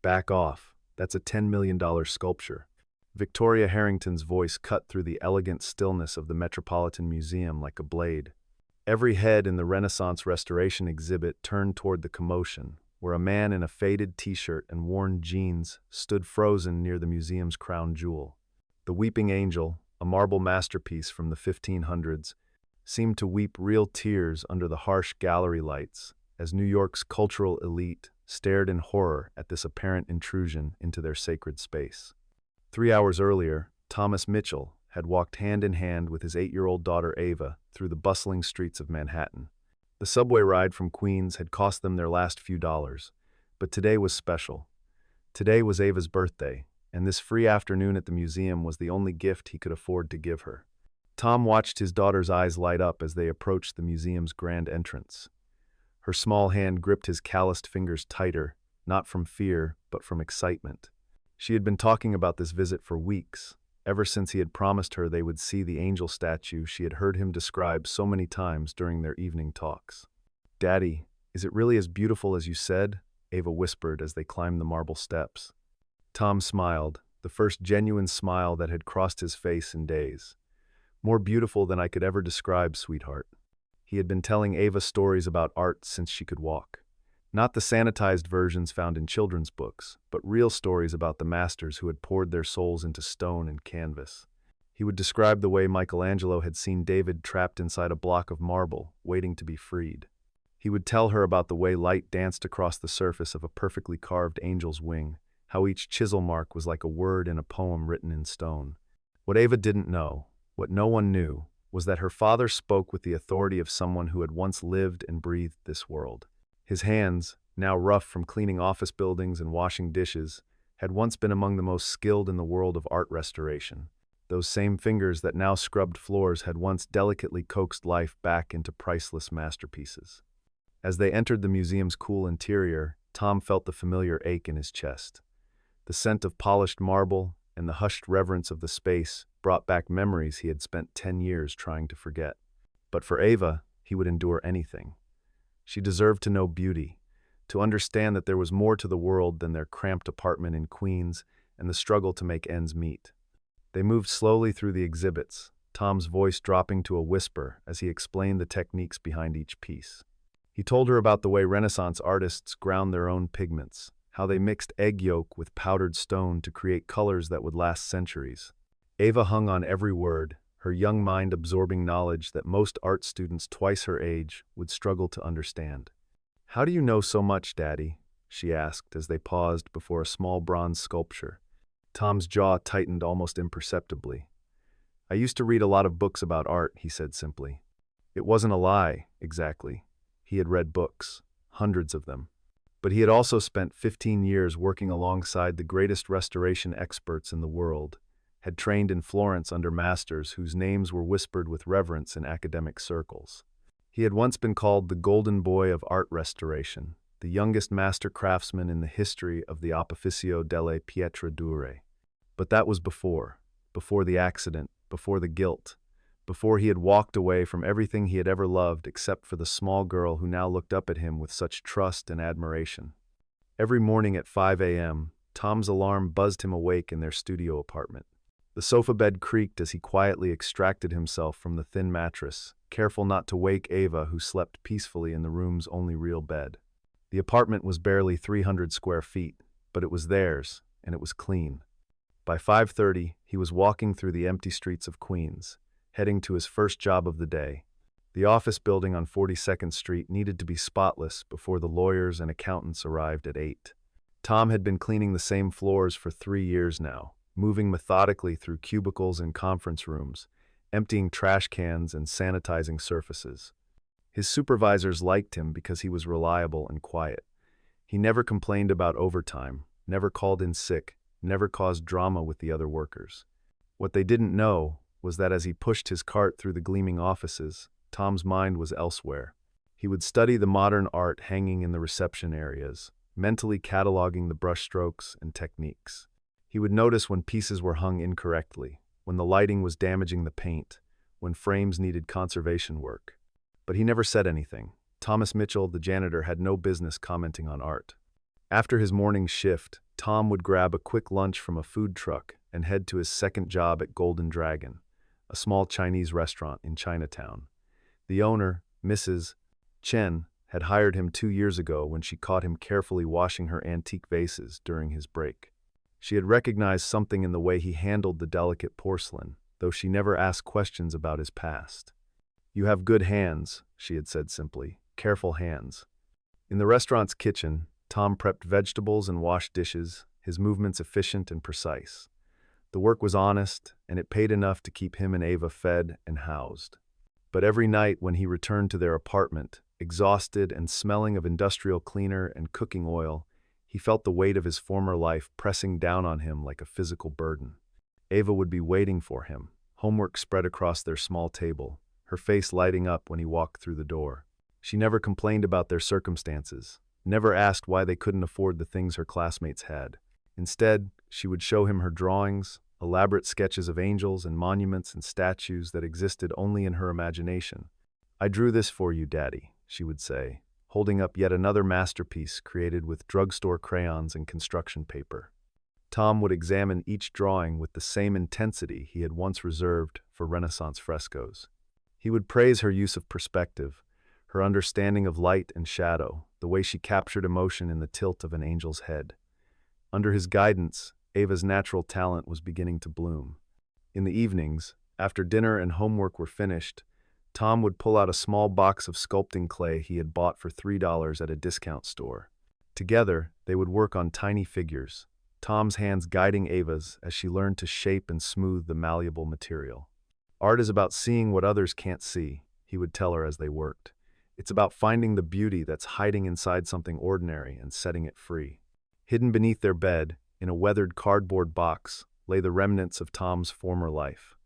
Back off. That's a $10 million sculpture. Victoria Harrington's voice cut through the elegant stillness of the Metropolitan Museum like a blade. Every head in the Renaissance Restoration exhibit turned toward the commotion, where a man in a faded t-shirt and worn jeans stood frozen near the museum's crown jewel. The Weeping Angel, a marble masterpiece from the 1500s, seemed to weep real tears under the harsh gallery lights as New York's cultural elite stared in horror at this apparent intrusion into their sacred space. 3 hours earlier, Thomas Mitchell had walked hand in hand with his 8-year-old daughter Ava through the bustling streets of Manhattan. The subway ride from Queens had cost them their last few dollars, but today was special. Today was Ava's birthday, and this free afternoon at the museum was the only gift he could afford to give her. Tom watched his daughter's eyes light up as they approached the museum's grand entrance. Her small hand gripped his calloused fingers tighter, not from fear, but from excitement. She had been talking about this visit for weeks, ever since he had promised her they would see the angel statue she had heard him describe so many times during their evening talks. "Daddy, is it really as beautiful as you said?" Ava whispered as they climbed the marble steps. Tom smiled, the first genuine smile that had crossed his face in days. "More beautiful than I could ever describe, sweetheart." He had been telling Ava stories about art since she could walk. Not the sanitized versions found in children's books, but real stories about the masters who had poured their souls into stone and canvas. He would describe the way Michelangelo had seen David trapped inside a block of marble, waiting to be freed. He would tell her about the way light danced across the surface of a perfectly carved angel's wing, how each chisel mark was like a word in a poem written in stone. What Ava didn't know, what no one knew, was that her father spoke with the authority of someone who had once lived and breathed this world. His hands, now rough from cleaning office buildings and washing dishes, had once been among the most skilled in the world of art restoration. Those same fingers that now scrubbed floors had once delicately coaxed life back into priceless masterpieces. As they entered the museum's cool interior, Tom felt the familiar ache in his chest. The scent of polished marble and the hushed reverence of the space brought back memories he had spent 10 years trying to forget. But for Ava, he would endure anything. She deserved to know beauty, to understand that there was more to the world than their cramped apartment in Queens and the struggle to make ends meet. They moved slowly through the exhibits, Tom's voice dropping to a whisper as he explained the techniques behind each piece. He told her about the way Renaissance artists ground their own pigments, how they mixed egg yolk with powdered stone to create colors that would last centuries. Ava hung on every word, her young mind absorbing knowledge that most art students twice her age would struggle to understand. "How do you know so much, Daddy?" she asked as they paused before a small bronze sculpture. Tom's jaw tightened almost imperceptibly. "I used to read a lot of books about art," he said simply. It wasn't a lie, exactly. He had read books, hundreds of them. But he had also spent 15 years working alongside the greatest restoration experts in the world, had trained in Florence under masters whose names were whispered with reverence in academic circles. He had once been called the golden boy of art restoration, the youngest master craftsman in the history of the Opificio delle Pietre Dure. But that was before the accident, before the guilt, before he had walked away from everything he had ever loved except for the small girl who now looked up at him with such trust and admiration. Every morning at 5 a.m., Tom's alarm buzzed him awake in their studio apartment. The sofa bed creaked as he quietly extracted himself from the thin mattress, careful not to wake Ava, who slept peacefully in the room's only real bed. The apartment was barely 300 square feet, but it was theirs, and it was clean. By 5:30, he was walking through the empty streets of Queens, heading to his first job of the day. The office building on 42nd Street needed to be spotless before the lawyers and accountants arrived at 8. Tom had been cleaning the same floors for 3 years now, moving methodically through cubicles and conference rooms, emptying trash cans and sanitizing surfaces. His supervisors liked him because he was reliable and quiet. He never complained about overtime, never called in sick, never caused drama with the other workers. What they didn't know was that as he pushed his cart through the gleaming offices, Tom's mind was elsewhere. He would study the modern art hanging in the reception areas, mentally cataloging the brushstrokes and techniques. He would notice when pieces were hung incorrectly, when the lighting was damaging the paint, when frames needed conservation work. But he never said anything. Thomas Mitchell, the janitor, had no business commenting on art. After his morning shift, Tom would grab a quick lunch from a food truck and head to his second job at Golden Dragon, a small Chinese restaurant in Chinatown. The owner, Mrs. Chen, had hired him 2 years ago when she caught him carefully washing her antique vases during his break. She had recognized something in the way he handled the delicate porcelain, though she never asked questions about his past. "You have good hands," she had said simply. "Careful hands." In the restaurant's kitchen, Tom prepped vegetables and washed dishes, his movements efficient and precise. The work was honest, and it paid enough to keep him and Ava fed and housed. But every night when he returned to their apartment, exhausted and smelling of industrial cleaner and cooking oil, he felt the weight of his former life pressing down on him like a physical burden. Ava would be waiting for him, homework spread across their small table, her face lighting up when he walked through the door. She never complained about their circumstances, never asked why they couldn't afford the things her classmates had. Instead, she would show him her drawings, elaborate sketches of angels and monuments and statues that existed only in her imagination. "I drew this for you, Daddy," she would say, holding up yet another masterpiece created with drugstore crayons and construction paper. Tom would examine each drawing with the same intensity he had once reserved for Renaissance frescoes. He would praise her use of perspective, her understanding of light and shadow, the way she captured emotion in the tilt of an angel's head. Under his guidance, Ava's natural talent was beginning to bloom. In the evenings, after dinner and homework were finished, Tom would pull out a small box of sculpting clay he had bought for $3 at a discount store. Together, they would work on tiny figures, Tom's hands guiding Ava's as she learned to shape and smooth the malleable material. "Art is about seeing what others can't see," he would tell her as they worked. "It's about finding the beauty that's hiding inside something ordinary and setting it free." Hidden beneath their bed, in a weathered cardboard box, lay the remnants of Tom's former life.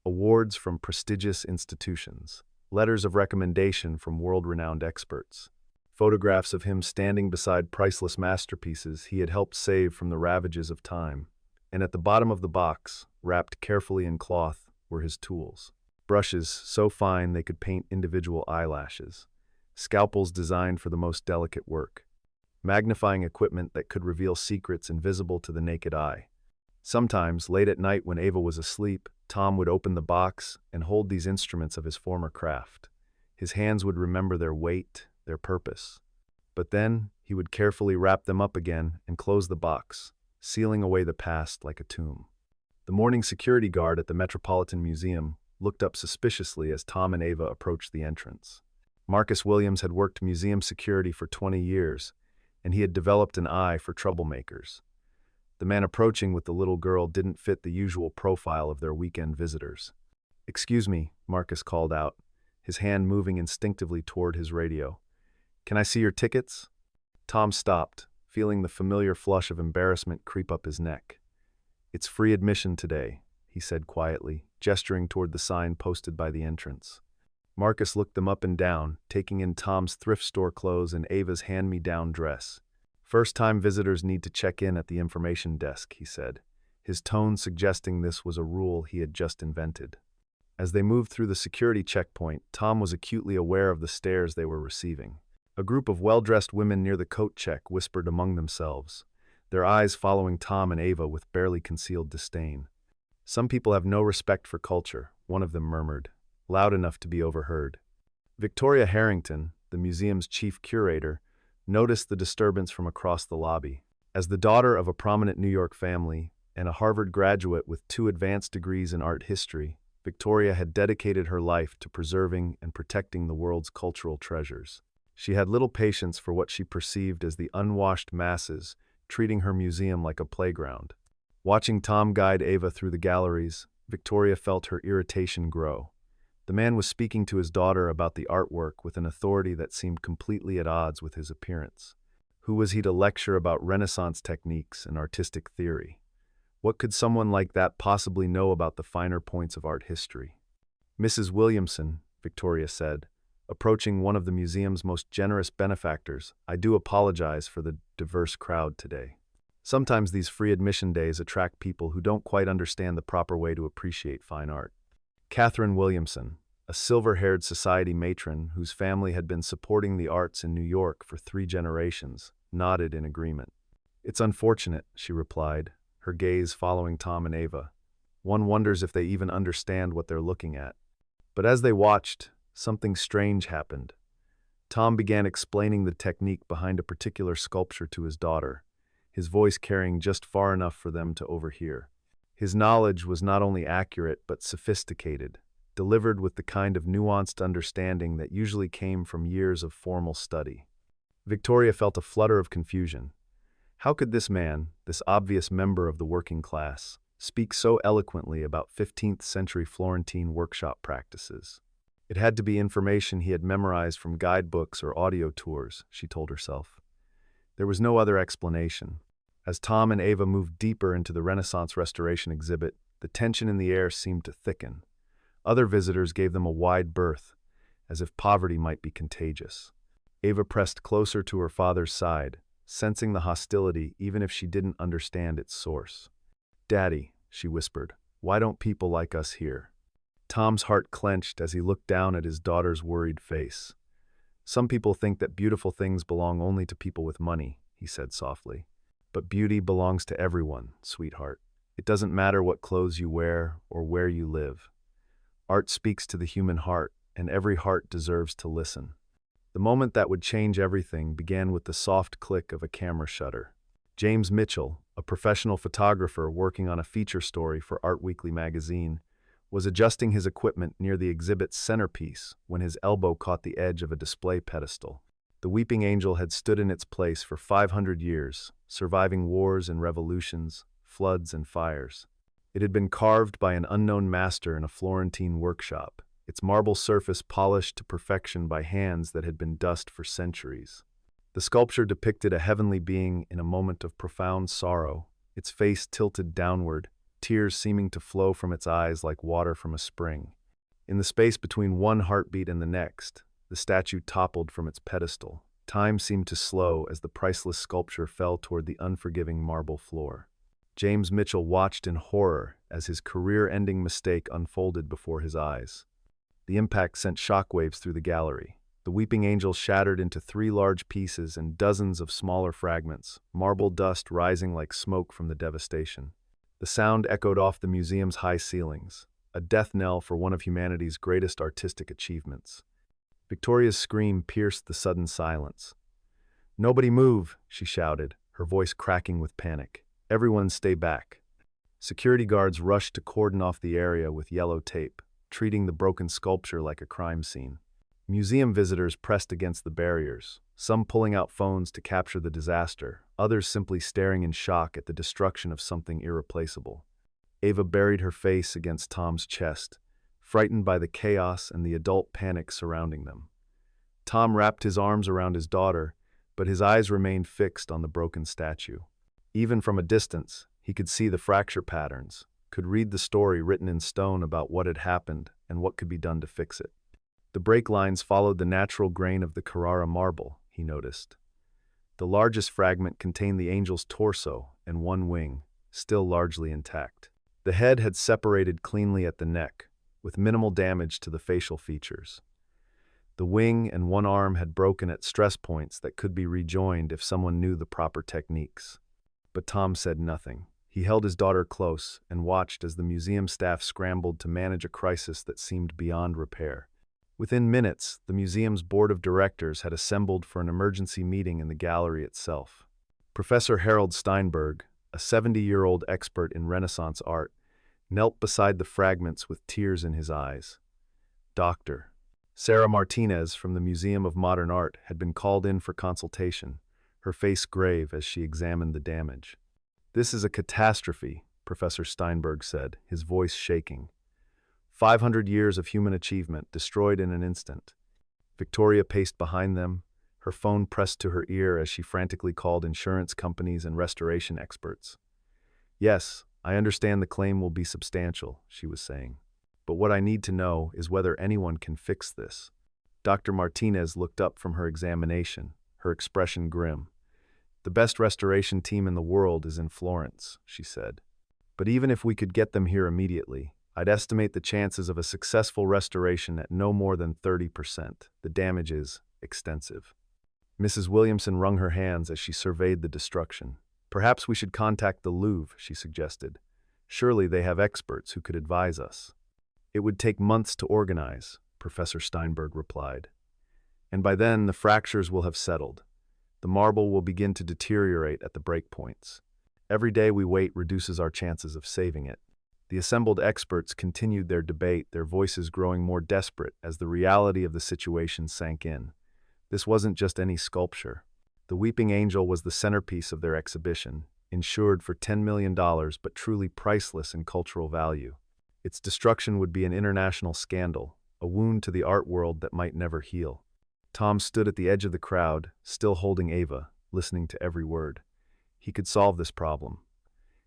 Awards from prestigious institutions, letters of recommendation from world-renowned experts, photographs of him standing beside priceless masterpieces he had helped save from the ravages of time. And at the bottom of the box, wrapped carefully in cloth, were his tools. Brushes so fine they could paint individual eyelashes, scalpels designed for the most delicate work, magnifying equipment that could reveal secrets invisible to the naked eye. Sometimes, late at night when Ava was asleep, Tom would open the box and hold these instruments of his former craft. His hands would remember their weight, their purpose. But then, he would carefully wrap them up again and close the box, sealing away the past like a tomb. The morning security guard at the Metropolitan Museum looked up suspiciously as Tom and Ava approached the entrance. Marcus Williams had worked museum security for 20 years, and he had developed an eye for troublemakers. The man approaching with the little girl didn't fit the usual profile of their weekend visitors. "Excuse me," Marcus called out, his hand moving instinctively toward his radio. "Can I see your tickets?" Tom stopped, feeling the familiar flush of embarrassment creep up his neck. "It's free admission today," he said quietly, gesturing toward the sign posted by the entrance. Marcus looked them up and down, taking in Tom's thrift store clothes and Ava's hand-me-down dress. "First-time visitors need to check in at the information desk," he said, his tone suggesting this was a rule he had just invented. As they moved through the security checkpoint, Tom was acutely aware of the stares they were receiving. A group of well-dressed women near the coat check whispered among themselves, their eyes following Tom and Ava with barely concealed disdain. "Some people have no respect for culture," one of them murmured, loud enough to be overheard. Victoria Harrington, the museum's chief curator, noticed the disturbance from across the lobby. As the daughter of a prominent New York family and a Harvard graduate with 2 advanced degrees in art history, Victoria had dedicated her life to preserving and protecting the world's cultural treasures. She had little patience for what she perceived as the unwashed masses, treating her museum like a playground. Watching Tom guide Ava through the galleries, Victoria felt her irritation grow. The man was speaking to his daughter about the artwork with an authority that seemed completely at odds with his appearance. Who was he to lecture about Renaissance techniques and artistic theory? What could someone like that possibly know about the finer points of art history? "Mrs. Williamson," Victoria said, approaching one of the museum's most generous benefactors, "I do apologize for the diverse crowd today. Sometimes these free admission days attract people who don't quite understand the proper way to appreciate fine art." Catherine Williamson, a silver-haired society matron whose family had been supporting the arts in New York for 3 generations, nodded in agreement. It's unfortunate, she replied, her gaze following Tom and Ava. One wonders if they even understand what they're looking at. But as they watched, something strange happened. Tom began explaining the technique behind a particular sculpture to his daughter, his voice carrying just far enough for them to overhear. His knowledge was not only accurate but sophisticated, delivered with the kind of nuanced understanding that usually came from years of formal study. Victoria felt a flutter of confusion. How could this man, this obvious member of the working class, speak so eloquently about 15th century Florentine workshop practices? It had to be information he had memorized from guidebooks or audio tours, she told herself. There was no other explanation. As Tom and Ava moved deeper into the Renaissance Restoration exhibit, the tension in the air seemed to thicken. Other visitors gave them a wide berth, as if poverty might be contagious. Ava pressed closer to her father's side, sensing the hostility even if she didn't understand its source. "Daddy," she whispered, "why don't people like us here?" Tom's heart clenched as he looked down at his daughter's worried face. "Some people think that beautiful things belong only to people with money," he said softly. "But beauty belongs to everyone, sweetheart. It doesn't matter what clothes you wear or where you live. Art speaks to the human heart, and every heart deserves to listen." The moment that would change everything began with the soft click of a camera shutter. James Mitchell, a professional photographer working on a feature story for Art Weekly magazine, was adjusting his equipment near the exhibit's centerpiece when his elbow caught the edge of a display pedestal. The weeping angel had stood in its place for 500 years, surviving wars and revolutions, floods and fires. It had been carved by an unknown master in a Florentine workshop, its marble surface polished to perfection by hands that had been dust for centuries. The sculpture depicted a heavenly being in a moment of profound sorrow, its face tilted downward, tears seeming to flow from its eyes like water from a spring. In the space between one heartbeat and the next, the statue toppled from its pedestal. Time seemed to slow as the priceless sculpture fell toward the unforgiving marble floor. James Mitchell watched in horror as his career-ending mistake unfolded before his eyes. The impact sent shockwaves through the gallery. The weeping angel shattered into 3 large pieces and dozens of smaller fragments, marble dust rising like smoke from the devastation. The sound echoed off the museum's high ceilings, a death knell for one of humanity's greatest artistic achievements. Victoria's scream pierced the sudden silence. "Nobody move," she shouted, her voice cracking with panic. "Everyone stay back." Security guards rushed to cordon off the area with yellow tape, treating the broken sculpture like a crime scene. Museum visitors pressed against the barriers, some pulling out phones to capture the disaster, others simply staring in shock at the destruction of something irreplaceable. Ava buried her face against Tom's chest, frightened by the chaos and the adult panic surrounding them. Tom wrapped his arms around his daughter, but his eyes remained fixed on the broken statue. Even from a distance, he could see the fracture patterns, could read the story written in stone about what had happened and what could be done to fix it. The break lines followed the natural grain of the Carrara marble, he noticed. The largest fragment contained the angel's torso and one wing, still largely intact. The head had separated cleanly at the neck, with minimal damage to the facial features. The wing and one arm had broken at stress points that could be rejoined if someone knew the proper techniques. But Tom said nothing. He held his daughter close and watched as the museum staff scrambled to manage a crisis that seemed beyond repair. Within minutes, the museum's board of directors had assembled for an emergency meeting in the gallery itself. Professor Harold Steinberg, a 70-year-old expert in Renaissance art, knelt beside the fragments with tears in his eyes. Dr. Sarah Martinez from the Museum of Modern Art had been called in for consultation, her face grave as she examined the damage. "This is a catastrophe," Professor Steinberg said, his voice shaking. 500 years of human achievement destroyed in an instant. Victoria paced behind them, her phone pressed to her ear as she frantically called insurance companies and restoration experts. "Yes, I understand the claim will be substantial," she was saying. "But what I need to know is whether anyone can fix this." Dr. Martinez looked up from her examination, her expression grim. "The best restoration team in the world is in Florence," she said. "But even if we could get them here immediately, I'd estimate the chances of a successful restoration at no more than 30%. The damage is extensive." Mrs. Williamson wrung her hands as she surveyed the destruction. Perhaps we should contact the Louvre, she suggested. Surely they have experts who could advise us. It would take months to organize, Professor Steinberg replied. And by then, the fractures will have settled. The marble will begin to deteriorate at the breakpoints. Every day we wait reduces our chances of saving it. The assembled experts continued their debate, their voices growing more desperate as the reality of the situation sank in. This wasn't just any sculpture. The Weeping Angel was the centerpiece of their exhibition, insured for $10 million but truly priceless in cultural value. Its destruction would be an international scandal, a wound to the art world that might never heal. Tom stood at the edge of the crowd, still holding Ava, listening to every word. He could solve this problem.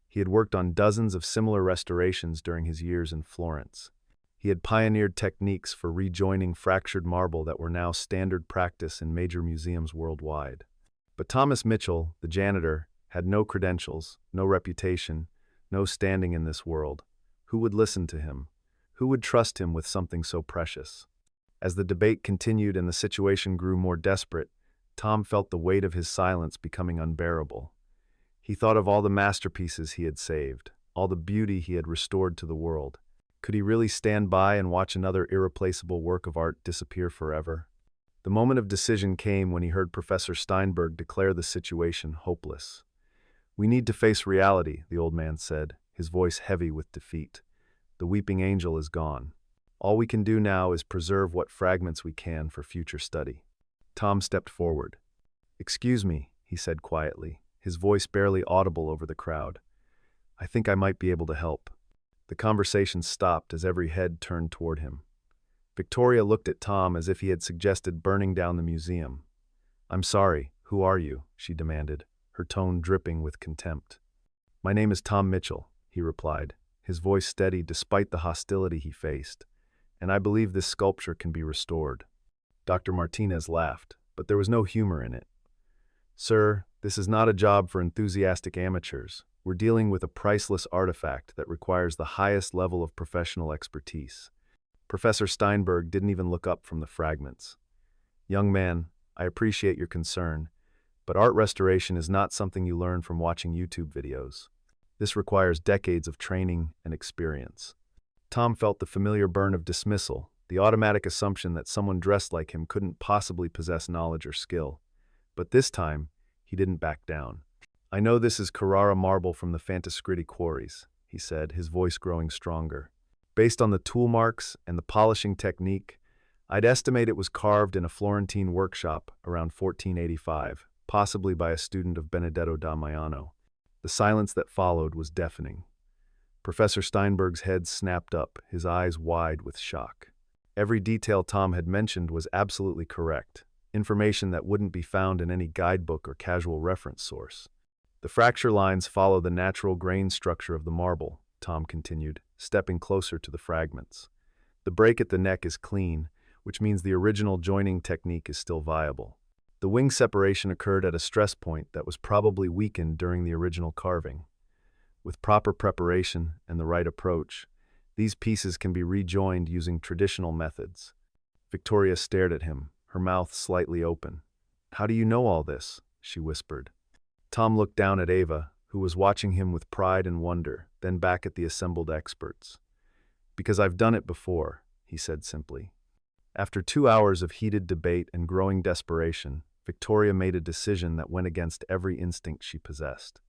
He had worked on dozens of similar restorations during his years in Florence. He had pioneered techniques for rejoining fractured marble that were now standard practice in major museums worldwide. But Thomas Mitchell, the janitor, had no credentials, no reputation, no standing in this world. Who would listen to him? Who would trust him with something so precious? As the debate continued and the situation grew more desperate, Tom felt the weight of his silence becoming unbearable. He thought of all the masterpieces he had saved, all the beauty he had restored to the world. Could he really stand by and watch another irreplaceable work of art disappear forever? The moment of decision came when he heard Professor Steinberg declare the situation hopeless. "We need to face reality," the old man said, his voice heavy with defeat. "The Weeping Angel is gone. All we can do now is preserve what fragments we can for future study." Tom stepped forward. "Excuse me," he said quietly, his voice barely audible over the crowd. "I think I might be able to help." The conversation stopped as every head turned toward him. Victoria looked at Tom as if he had suggested burning down the museum. "I'm sorry, who are you?" she demanded, her tone dripping with contempt. "My name is Tom Mitchell," he replied, his voice steady despite the hostility he faced. "And I believe this sculpture can be restored." Dr. Martinez laughed, but there was no humor in it. "Sir, this is not a job for enthusiastic amateurs. We're dealing with a priceless artifact that requires the highest level of professional expertise." Professor Steinberg didn't even look up from the fragments. "Young man, I appreciate your concern, but art restoration is not something you learn from watching YouTube videos. This requires decades of training and experience." Tom felt the familiar burn of dismissal, the automatic assumption that someone dressed like him couldn't possibly possess knowledge or skill. But this time, he didn't back down. "I know this is Carrara marble from the Fantascritti quarries," he said, his voice growing stronger. "Based on the tool marks and the polishing technique, I'd estimate it was carved in a Florentine workshop around 1485, possibly by a student of Benedetto da Maiano." The silence that followed was deafening. Professor Steinberg's head snapped up, his eyes wide with shock. Every detail Tom had mentioned was absolutely correct, information that wouldn't be found in any guidebook or casual reference source. "The fracture lines follow the natural grain structure of the marble," Tom continued, stepping closer to the fragments. "The break at the neck is clean, which means the original joining technique is still viable. The wing separation occurred at a stress point that was probably weakened during the original carving. With proper preparation and the right approach, these pieces can be rejoined using traditional methods." Victoria stared at him, her mouth slightly open. "How do you know all this?" she whispered. Tom looked down at Ava, who was watching him with pride and wonder, then back at the assembled experts. "Because I've done it before," he said simply. After 2 hours of heated debate and growing desperation, Victoria made a decision that went against every instinct she possessed.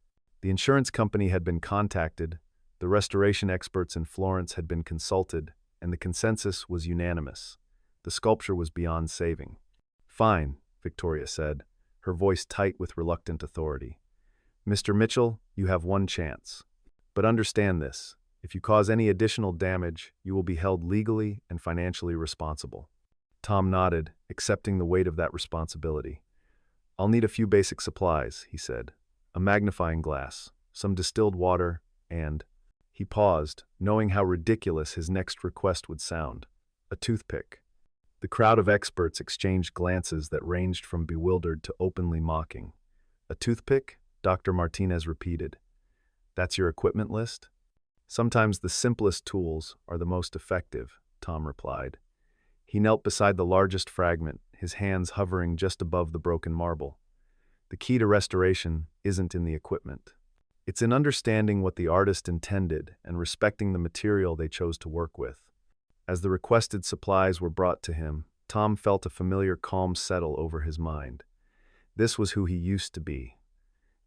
The insurance company had been contacted, the restoration experts in Florence had been consulted, and the consensus was unanimous. The sculpture was beyond saving. "Fine," Victoria said, her voice tight with reluctant authority. "Mr. Mitchell, you have one chance. But understand this, if you cause any additional damage, you will be held legally and financially responsible." Tom nodded, accepting the weight of that responsibility. "I'll need a few basic supplies," he said. "A magnifying glass, some distilled water, and—" He paused, knowing how ridiculous his next request would sound. "A toothpick." The crowd of experts exchanged glances that ranged from bewildered to openly mocking. "A toothpick?" Dr. Martinez repeated. "That's your equipment list?" "Sometimes the simplest tools are the most effective," Tom replied. He knelt beside the largest fragment, his hands hovering just above the broken marble. The key to restoration isn't in the equipment. It's in understanding what the artist intended and respecting the material they chose to work with. As the requested supplies were brought to him, Tom felt a familiar calm settle over his mind. This was who he used to be.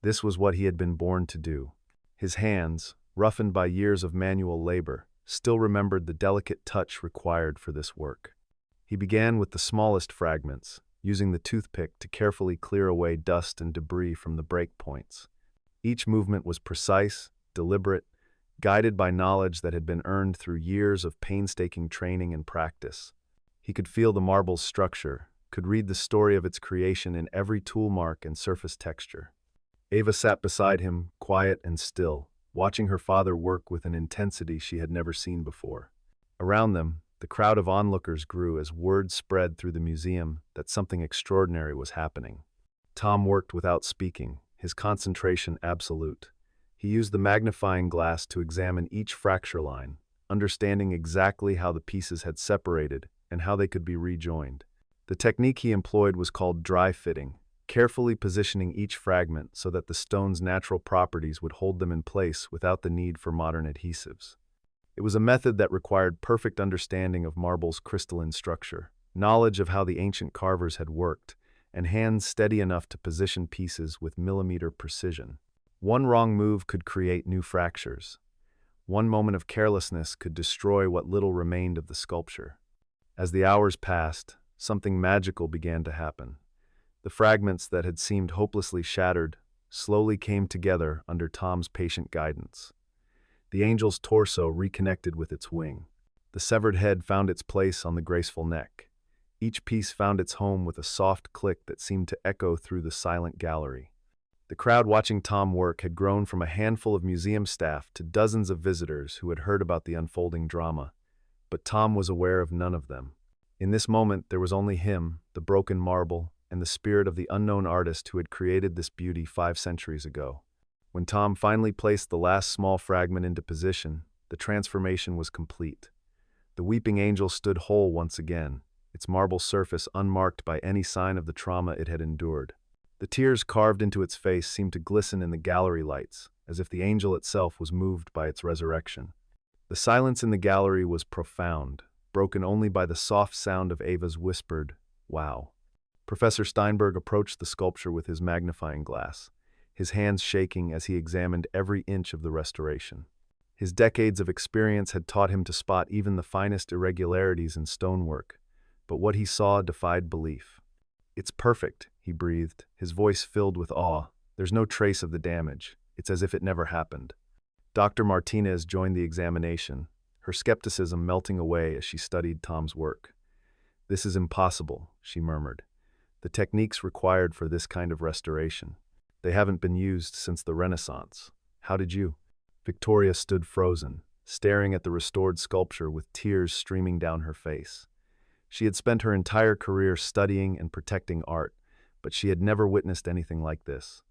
This was what he had been born to do. His hands, roughened by years of manual labor, still remembered the delicate touch required for this work. He began with the smallest fragments, using the toothpick to carefully clear away dust and debris from the break points. Each movement was precise, deliberate, guided by knowledge that had been earned through years of painstaking training and practice. He could feel the marble's structure, could read the story of its creation in every tool mark and surface texture. Ava sat beside him, quiet and still, watching her father work with an intensity she had never seen before. Around them, the crowd of onlookers grew as word spread through the museum that something extraordinary was happening. Tom worked without speaking, his concentration absolute. He used the magnifying glass to examine each fracture line, understanding exactly how the pieces had separated and how they could be rejoined. The technique he employed was called dry fitting, carefully positioning each fragment so that the stone's natural properties would hold them in place without the need for modern adhesives. It was a method that required perfect understanding of marble's crystalline structure, knowledge of how the ancient carvers had worked, and hands steady enough to position pieces with millimeter precision. One wrong move could create new fractures. One moment of carelessness could destroy what little remained of the sculpture. As the hours passed, something magical began to happen. The fragments that had seemed hopelessly shattered slowly came together under Tom's patient guidance. The angel's torso reconnected with its wing. The severed head found its place on the graceful neck. Each piece found its home with a soft click that seemed to echo through the silent gallery. The crowd watching Tom work had grown from a handful of museum staff to dozens of visitors who had heard about the unfolding drama, but Tom was aware of none of them. In this moment, there was only him, the broken marble, and the spirit of the unknown artist who had created this beauty 5 centuries ago. When Tom finally placed the last small fragment into position, the transformation was complete. The weeping angel stood whole once again, its marble surface unmarked by any sign of the trauma it had endured. The tears carved into its face seemed to glisten in the gallery lights, as if the angel itself was moved by its resurrection. The silence in the gallery was profound, broken only by the soft sound of Ava's whispered, "Wow." Professor Steinberg approached the sculpture with his magnifying glass, his hands shaking as he examined every inch of the restoration. His decades of experience had taught him to spot even the finest irregularities in stonework, but what he saw defied belief. "It's perfect," he breathed, his voice filled with awe. "There's no trace of the damage. It's as if it never happened." Dr. Martinez joined the examination, her skepticism melting away as she studied Tom's work. "This is impossible," she murmured. "The techniques required for this kind of restoration. They haven't been used since the Renaissance. How did you?" Victoria stood frozen, staring at the restored sculpture with tears streaming down her face. She had spent her entire career studying and protecting art, but she had never witnessed anything like this.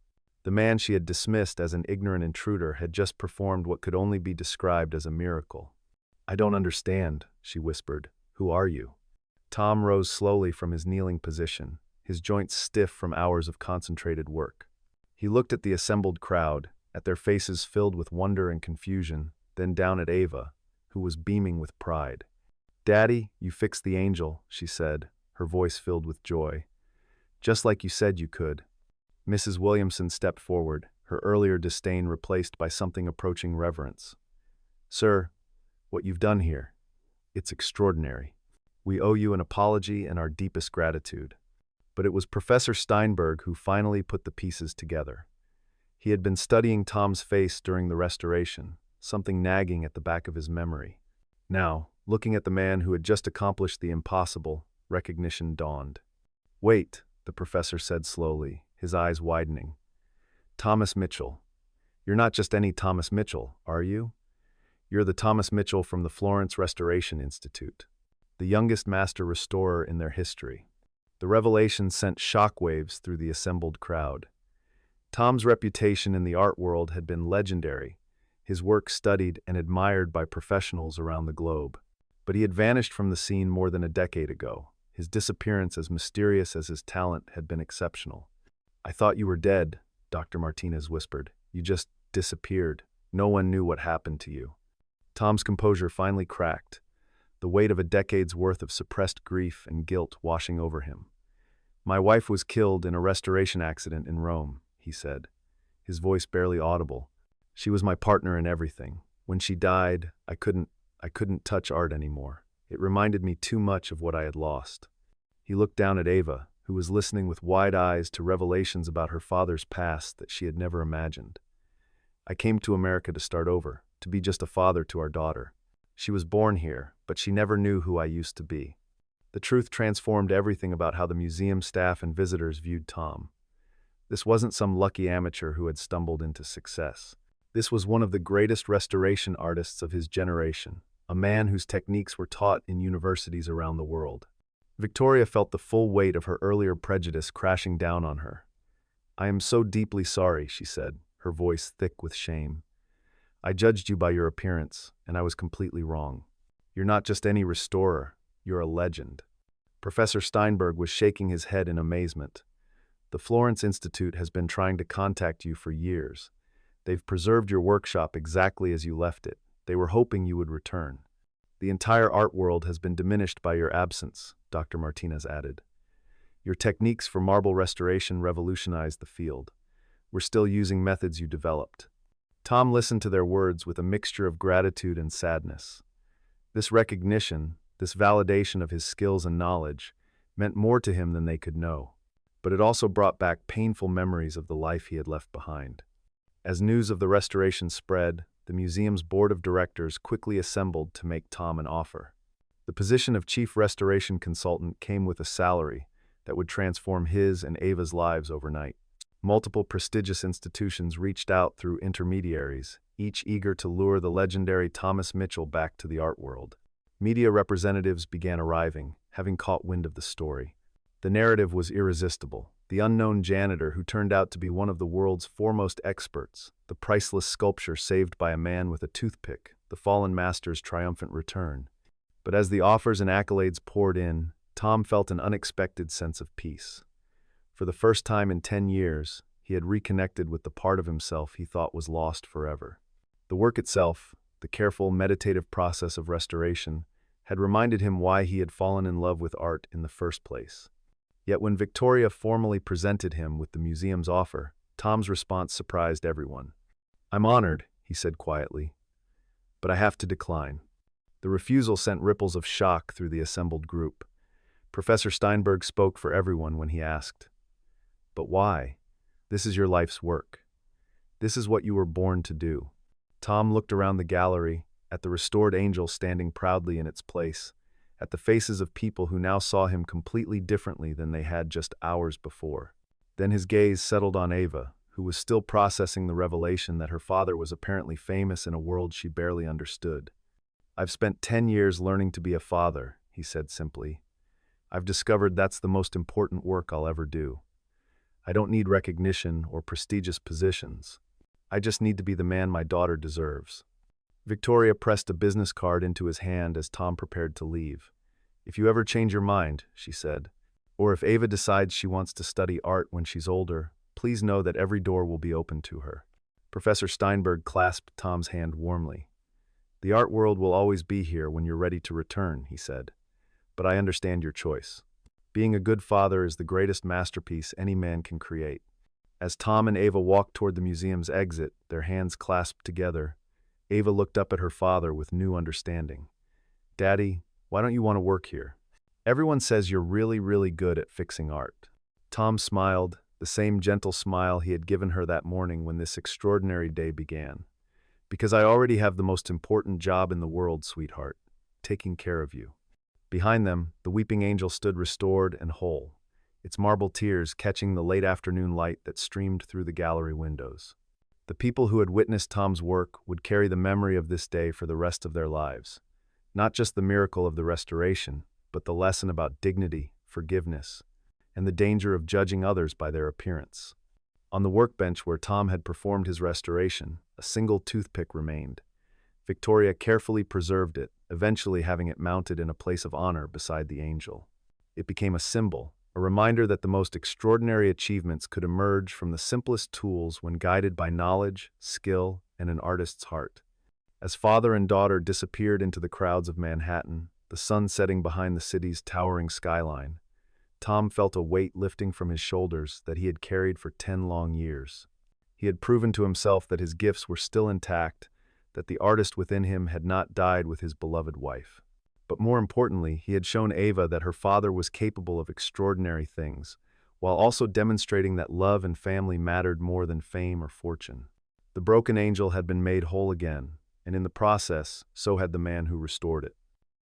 The man she had dismissed as an ignorant intruder had just performed what could only be described as a miracle. "I don't understand," she whispered. "Who are you?" Tom rose slowly from his kneeling position, his joints stiff from hours of concentrated work. He looked at the assembled crowd, at their faces filled with wonder and confusion, then down at Ava, who was beaming with pride. "Daddy, you fixed the angel," she said, her voice filled with joy. "Just like you said you could." Mrs. Williamson stepped forward, her earlier disdain replaced by something approaching reverence. "Sir, what you've done here, it's extraordinary. We owe you an apology and our deepest gratitude." But it was Professor Steinberg who finally put the pieces together. He had been studying Tom's face during the restoration, something nagging at the back of his memory. Now, looking at the man who had just accomplished the impossible, recognition dawned. "Wait," the professor said slowly, his eyes widening. "Thomas Mitchell. You're not just any Thomas Mitchell, are you? You're the Thomas Mitchell from the Florence Restoration Institute, the youngest master restorer in their history." The revelation sent shockwaves through the assembled crowd. Tom's reputation in the art world had been legendary, his work studied and admired by professionals around the globe. But he had vanished from the scene more than a decade ago, his disappearance as mysterious as his talent had been exceptional. "I thought you were dead," Dr. Martinez whispered. "You just disappeared. No one knew what happened to you." Tom's composure finally cracked, the weight of a decade's worth of suppressed grief and guilt washing over him. "My wife was killed in a restoration accident in Rome," he said, his voice barely audible. "She was my partner in everything. When she died, I couldn't touch art anymore. It reminded me too much of what I had lost." He looked down at Ava, who was listening with wide eyes to revelations about her father's past that she had never imagined. "I came to America to start over, to be just a father to our daughter. She was born here, but she never knew who I used to be." The truth transformed everything about how the museum staff and visitors viewed Tom. This wasn't some lucky amateur who had stumbled into success. This was one of the greatest restoration artists of his generation, a man whose techniques were taught in universities around the world. Victoria felt the full weight of her earlier prejudice crashing down on her. "I am so deeply sorry," she said, her voice thick with shame. "I judged you by your appearance, and I was completely wrong. You're not just any restorer, you're a legend." Professor Steinberg was shaking his head in amazement. "The Florence Institute has been trying to contact you for years. They've preserved your workshop exactly as you left it. They were hoping you would return. The entire art world has been diminished by your absence," Dr. Martinez added. "Your techniques for marble restoration revolutionized the field. We're still using methods you developed." Tom listened to their words with a mixture of gratitude and sadness. This recognition, this validation of his skills and knowledge, meant more to him than they could know. But it also brought back painful memories of the life he had left behind. As news of the restoration spread, the museum's board of directors quickly assembled to make Tom an offer. The position of chief restoration consultant came with a salary that would transform his and Ava's lives overnight. Multiple prestigious institutions reached out through intermediaries, each eager to lure the legendary Thomas Mitchell back to the art world. Media representatives began arriving, having caught wind of the story. The narrative was irresistible. The unknown janitor who turned out to be one of the world's foremost experts, the priceless sculpture saved by a man with a toothpick, the fallen master's triumphant return. But as the offers and accolades poured in, Tom felt an unexpected sense of peace. For the first time in 10 years, he had reconnected with the part of himself he thought was lost forever. The work itself, the careful, meditative process of restoration, had reminded him why he had fallen in love with art in the first place. Yet when Victoria formally presented him with the museum's offer, Tom's response surprised everyone. "I'm honored," he said quietly, "but I have to decline." The refusal sent ripples of shock through the assembled group. Professor Steinberg spoke for everyone when he asked, "But why? This is your life's work. This is what you were born to do." Tom looked around the gallery, at the restored angel standing proudly in its place, at the faces of people who now saw him completely differently than they had just hours before. Then his gaze settled on Ava, who was still processing the revelation that her father was apparently famous in a world she barely understood. "I've spent 10 years learning to be a father," he said simply. "I've discovered that's the most important work I'll ever do. I don't need recognition or prestigious positions. I just need to be the man my daughter deserves." Victoria pressed a business card into his hand as Tom prepared to leave. "If you ever change your mind," she said, "or if Ava decides she wants to study art when she's older, please know that every door will be open to her." Professor Steinberg clasped Tom's hand warmly. "The art world will always be here when you're ready to return," he said. "But I understand your choice. Being a good father is the greatest masterpiece any man can create." As Tom and Ava walked toward the museum's exit, their hands clasped together, Ava looked up at her father with new understanding. "Daddy, why don't you want to work here? Everyone says you're really, really good at fixing art." Tom smiled, the same gentle smile he had given her that morning when this extraordinary day began. "Because I already have the most important job in the world, sweetheart, taking care of you." Behind them, the weeping angel stood restored and whole, its marble tears catching the late afternoon light that streamed through the gallery windows. The people who had witnessed Tom's work would carry the memory of this day for the rest of their lives. Not just the miracle of the restoration, but the lesson about dignity, forgiveness, and the danger of judging others by their appearance. On the workbench where Tom had performed his restoration, a single toothpick remained. Victoria carefully preserved it, eventually having it mounted in a place of honor beside the angel. It became a symbol, a reminder that the most extraordinary achievements could emerge from the simplest tools when guided by knowledge, skill, and an artist's heart. As father and daughter disappeared into the crowds of Manhattan, the sun setting behind the city's towering skyline, Tom felt a weight lifting from his shoulders that he had carried for 10 long years. He had proven to himself that his gifts were still intact, that the artist within him had not died with his beloved wife. But more importantly, he had shown Ava that her father was capable of extraordinary things, while also demonstrating that love and family mattered more than fame or fortune. The broken angel had been made whole again, and in the process, so had the man who restored it.